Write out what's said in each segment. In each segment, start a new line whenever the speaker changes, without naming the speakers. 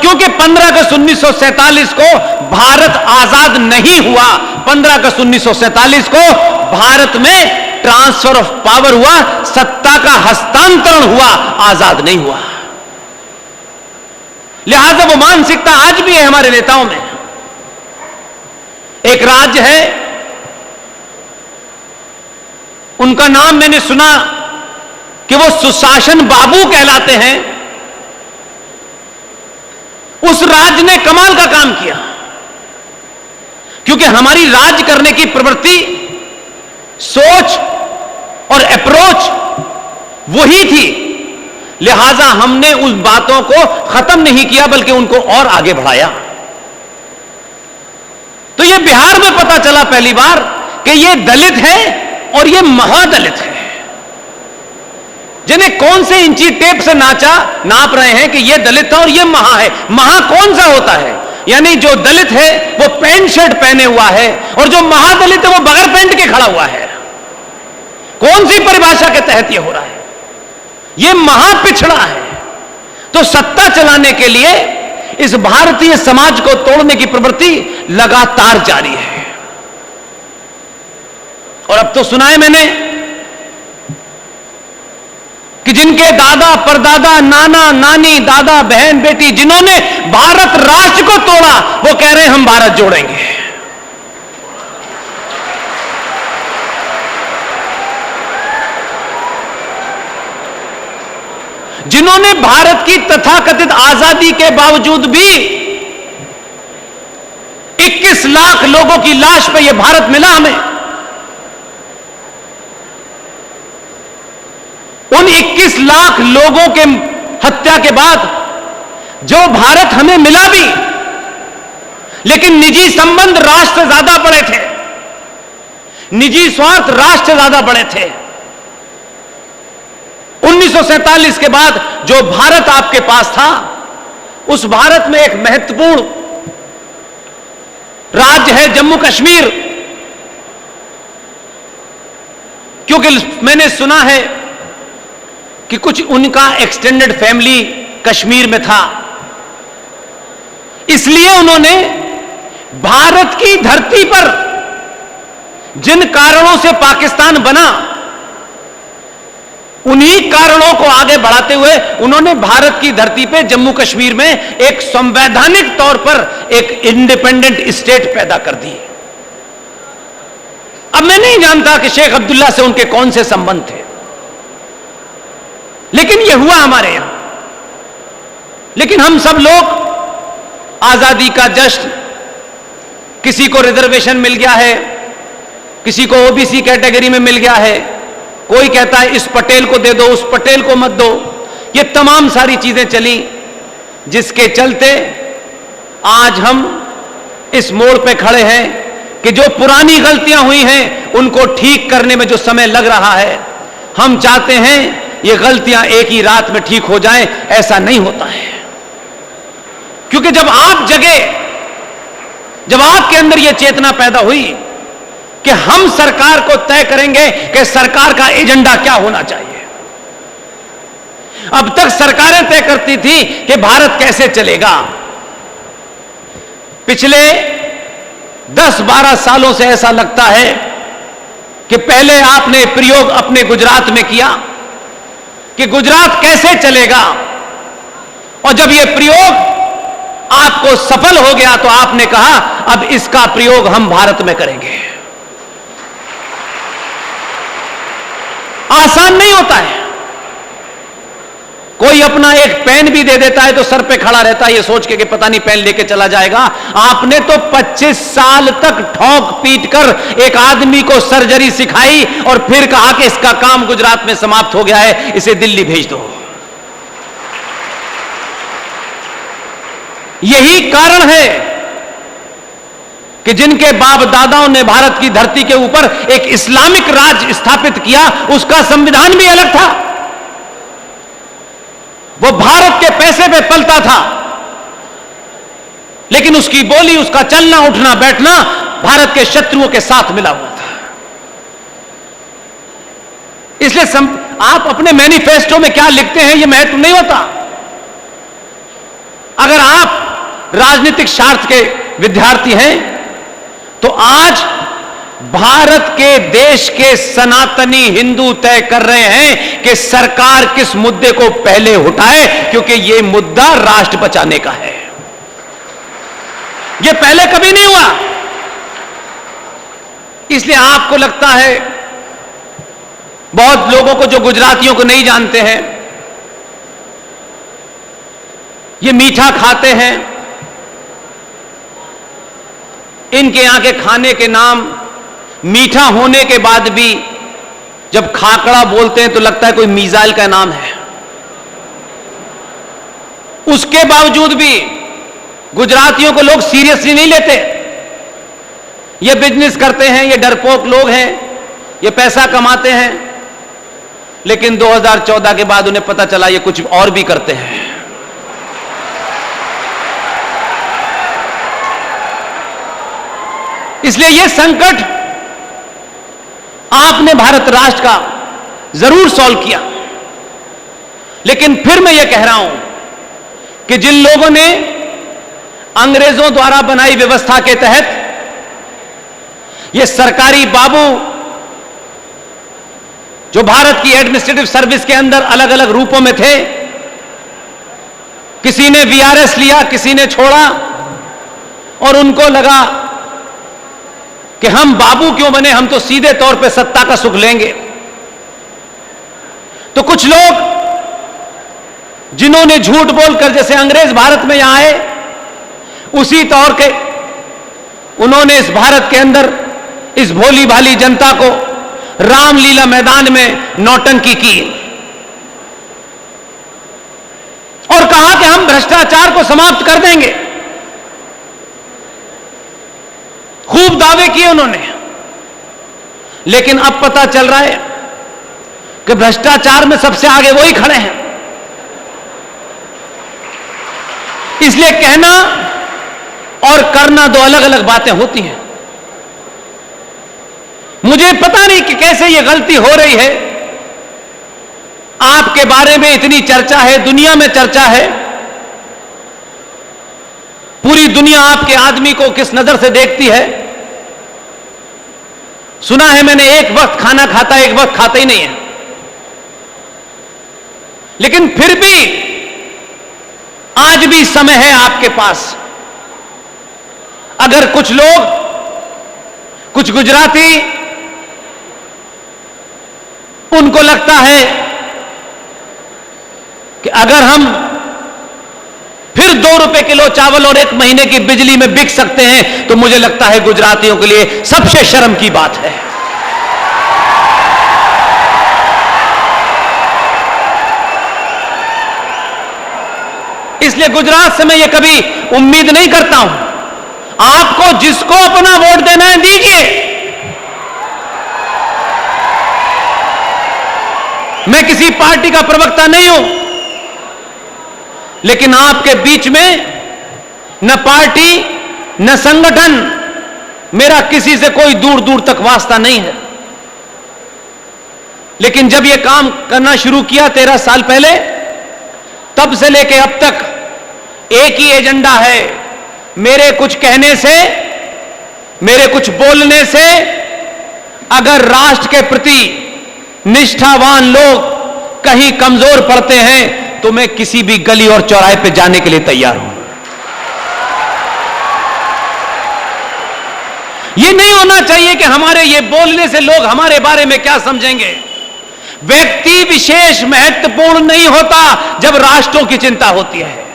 क्योंकि 15 अगस्त 1947 को भारत आजाद नहीं हुआ, 15 अगस्त 1947 को भारत में ट्रांसफर ऑफ पावर हुआ, सत्ता का हस्तांतरण हुआ, आजाद नहीं हुआ। लिहाजा वो मानसिकता आज भी है हमारे नेताओं में। एक राज्य है, उनका नाम मैंने सुना कि वो सुशासन बाबू कहलाते हैं। उस राज्य ने कमाल का काम किया, क्योंकि हमारी राज करने की प्रवृत्ति, सोच और अप्रोच वही थी। लिहाजा हमने उस बातों को खत्म नहीं किया बल्कि उनको और आगे बढ़ाया। तो यह बिहार में पता चला पहली बार कि यह दलित है और यह महादलित है, जिन्हें कौन से इंची टेप से नाप रहे हैं कि यह दलित है और यह महा है। महा कौन सा होता है? यानी जो दलित है वो पैंट शर्ट पहने हुआ है और जो महादलित है वो बगैर पैंट के खड़ा हुआ है। कौन सी परिभाषा के तहत यह हो रहा है? यह महापिछड़ा है। तो सत्ता चलाने के लिए इस भारतीय समाज को तोड़ने की प्रवृत्ति लगातार जारी है। और अब तो सुना है मैंने कि जिनके दादा परदादा नाना नानी दादा बहन बेटी जिन्होंने भारत राष्ट्र को तोड़ा, वो कह रहे हैं हम भारत जोड़ेंगे। जिन्होंने भारत की तथाकथित आजादी के बावजूद भी 21 लाख लोगों की लाश पे यह भारत मिला हमें, उन 21 लाख लोगों के हत्या के बाद जो भारत हमें मिला भी, लेकिन निजी संबंध राष्ट्र से ज्यादा बड़े थे, निजी स्वार्थ राष्ट्र से ज्यादा बड़े थे। 1947 के बाद जो भारत आपके पास था, उस भारत में एक महत्वपूर्ण राज्य है जम्मू कश्मीर। क्योंकि मैंने सुना है कि कुछ उनका एक्सटेंडेड फैमिली कश्मीर में था, इसलिए उन्होंने भारत की धरती पर जिन कारणों से पाकिस्तान बना, उन्हीं कारणों को आगे बढ़ाते हुए उन्होंने भारत की धरती पे जम्मू कश्मीर में एक संवैधानिक तौर पर एक इंडिपेंडेंट स्टेट पैदा कर दी। अब मैं नहीं जानता कि शेख अब्दुल्ला से उनके कौन से संबंध थे, लेकिन यह हुआ हमारे यहां। लेकिन हम सब लोग आजादी का जश्न, किसी को रिजर्वेशन मिल गया है, किसी को ओबीसी कैटेगरी में मिल गया है, कोई कहता है इस पटेल को दे दो, उस पटेल को मत दो। ये तमाम सारी चीजें चली, जिसके चलते आज हम इस मोड़ पे खड़े हैं कि जो पुरानी गलतियां हुई हैं उनको ठीक करने में जो समय लग रहा है, हम चाहते हैं ये गलतियां एक ही रात में ठीक हो जाएं। ऐसा नहीं होता है, क्योंकि जब आप जगे, जब आपके अंदर यह चेतना पैदा हुई कि हम सरकार को तय करेंगे कि सरकार का एजेंडा क्या होना चाहिए। अब तक सरकारें तय करती थी कि भारत कैसे चलेगा। पिछले 10-12 सालों से ऐसा लगता है कि पहले आपने प्रयोग अपने गुजरात में किया कि गुजरात कैसे चलेगा, और जब यह प्रयोग आपको सफल हो गया तो आपने कहा अब इसका प्रयोग हम भारत में करेंगे। आसान नहीं होता है। कोई अपना एक पेन भी दे देता है तो सर पे खड़ा रहता है ये सोच के कि पता नहीं पेन लेके चला जाएगा। आपने तो 25 साल तक ठोक पीट कर एक आदमी को सर्जरी सिखाई और फिर कहा कि इसका काम गुजरात में समाप्त हो गया है, इसे दिल्ली भेज दो। यही कारण है कि जिनके बाप दादाओं ने भारत की धरती के ऊपर एक इस्लामिक राज स्थापित किया, उसका संविधान भी अलग था। वो भारत के पैसे पे पलता था, लेकिन उसकी बोली, उसका चलना उठना बैठना भारत के शत्रुओं के साथ मिला हुआ था। इसलिए आप अपने मैनिफेस्टो में क्या लिखते हैं यह महत्व नहीं होता। अगर आप राजनीतिक स्वार्थ के विद्यार्थी हैं, तो आज भारत के देश के सनातनी हिंदू तय कर रहे हैं कि सरकार किस मुद्दे को पहले उठाए, क्योंकि यह मुद्दा राष्ट्र बचाने का है। यह पहले कभी नहीं हुआ। इसलिए आपको लगता है, बहुत लोगों को जो गुजरातियों को नहीं जानते हैं, ये मीठा खाते हैं, इनके यहां के खाने के नाम मीठा होने के बाद भी जब खाकड़ा बोलते हैं तो लगता है कोई मिसाइल का नाम है। उसके बावजूद भी गुजरातियों को लोग सीरियसली नहीं लेते। ये बिजनेस करते हैं, ये डरपोक लोग हैं, ये पैसा कमाते हैं, लेकिन 2014 के बाद उन्हें पता चला ये कुछ और भी करते हैं। इसलिए यह संकट आपने भारत राष्ट्र का जरूर सॉल्व किया, लेकिन फिर मैं यह कह रहा हूं कि जिन लोगों ने अंग्रेजों द्वारा बनाई व्यवस्था के तहत ये सरकारी बाबू जो भारत की एडमिनिस्ट्रेटिव सर्विस के अंदर अलग अलग रूपों में थे, किसी ने वीआरएस लिया, किसी ने छोड़ा, और उनको लगा कि हम बाबू क्यों बने, हम तो सीधे तौर पे सत्ता का सुख लेंगे। तो कुछ लोग जिन्होंने झूठ बोलकर जैसे अंग्रेज भारत में यहां आए, उसी तौर के उन्होंने इस भारत के अंदर इस भोली भाली जनता को रामलीला मैदान में नौटंकी की और कहा कि हम भ्रष्टाचार को समाप्त कर देंगे। खूब दावे किए उन्होंने, लेकिन अब पता चल रहा है कि भ्रष्टाचार में सबसे आगे वही खड़े हैं। इसलिए कहना और करना दो अलग अलग बातें होती हैं। मुझे पता नहीं कि कैसे यह गलती हो रही है। आपके बारे में इतनी चर्चा है, दुनिया में चर्चा है, पूरी दुनिया आपके आदमी को किस नजर से देखती है। सुना है मैंने एक वक्त खाना खाता है, एक वक्त खाता ही नहीं है, लेकिन फिर भी आज भी समय है आपके पास। अगर कुछ लोग, कुछ गुजराती, उनको लगता है कि अगर हम फिर 2 रुपए किलो चावल और 1 महीने की बिजली में बिक सकते हैं, तो मुझे लगता है गुजरातियों के लिए सबसे शर्म की बात है। इसलिए गुजरात से मैं ये कभी उम्मीद नहीं करता हूं। आपको जिसको अपना वोट देना है दीजिए। मैं किसी पार्टी का प्रवक्ता नहीं हूं, लेकिन आपके बीच में न पार्टी न संगठन, मेरा किसी से कोई दूर दूर तक वास्ता नहीं है। लेकिन जब यह काम करना शुरू किया 13 साल पहले, तब से लेके अब तक एक ही एजेंडा है। मेरे कुछ कहने से, मेरे कुछ बोलने से अगर राष्ट्र के प्रति निष्ठावान लोग कहीं कमजोर पड़ते हैं, तो मैं किसी भी गली और चौराहे पे जाने के लिए तैयार हूं। यह नहीं होना चाहिए कि हमारे ये बोलने से लोग हमारे बारे में क्या समझेंगे। व्यक्ति विशेष महत्वपूर्ण नहीं होता जब राष्ट्रों की चिंता होती है।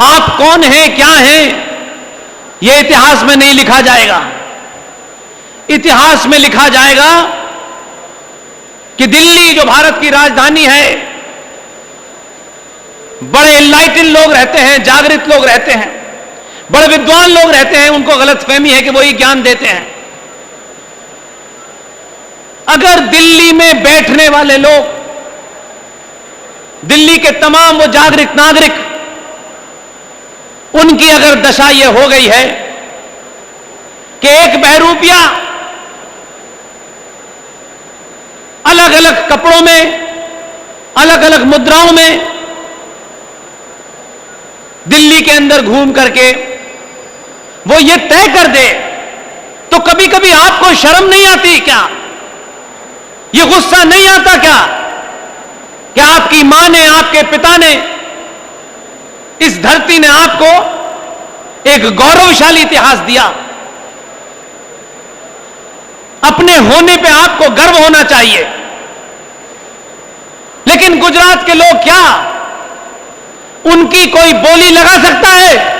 आप कौन हैं, क्या हैं, यह इतिहास में नहीं लिखा जाएगा। इतिहास में लिखा जाएगा कि दिल्ली जो भारत की राजधानी है, बड़े एनलाइटेड लोग रहते हैं, जागृत लोग रहते हैं, बड़े विद्वान लोग रहते हैं, उनको गलतफहमी है कि वही ज्ञान देते हैं। अगर दिल्ली में बैठने वाले लोग, दिल्ली के तमाम वो जागृत नागरिक, उनकी अगर दशा यह हो गई है कि एक बहरूपिया अलग अलग कपड़ों में, अलग अलग मुद्राओं में दिल्ली के अंदर घूम करके वो ये तय कर दे, तो कभी कभी आपको शर्म नहीं आती क्या? ये गुस्सा नहीं आता क्या कि आपकी मां ने, आपके पिता ने, इस धरती ने आपको एक गौरवशाली इतिहास दिया। अपने होने पे आपको गर्व होना चाहिए। लेकिन गुजरात के लोग क्या उनकी कोई बोली लगा सकता है?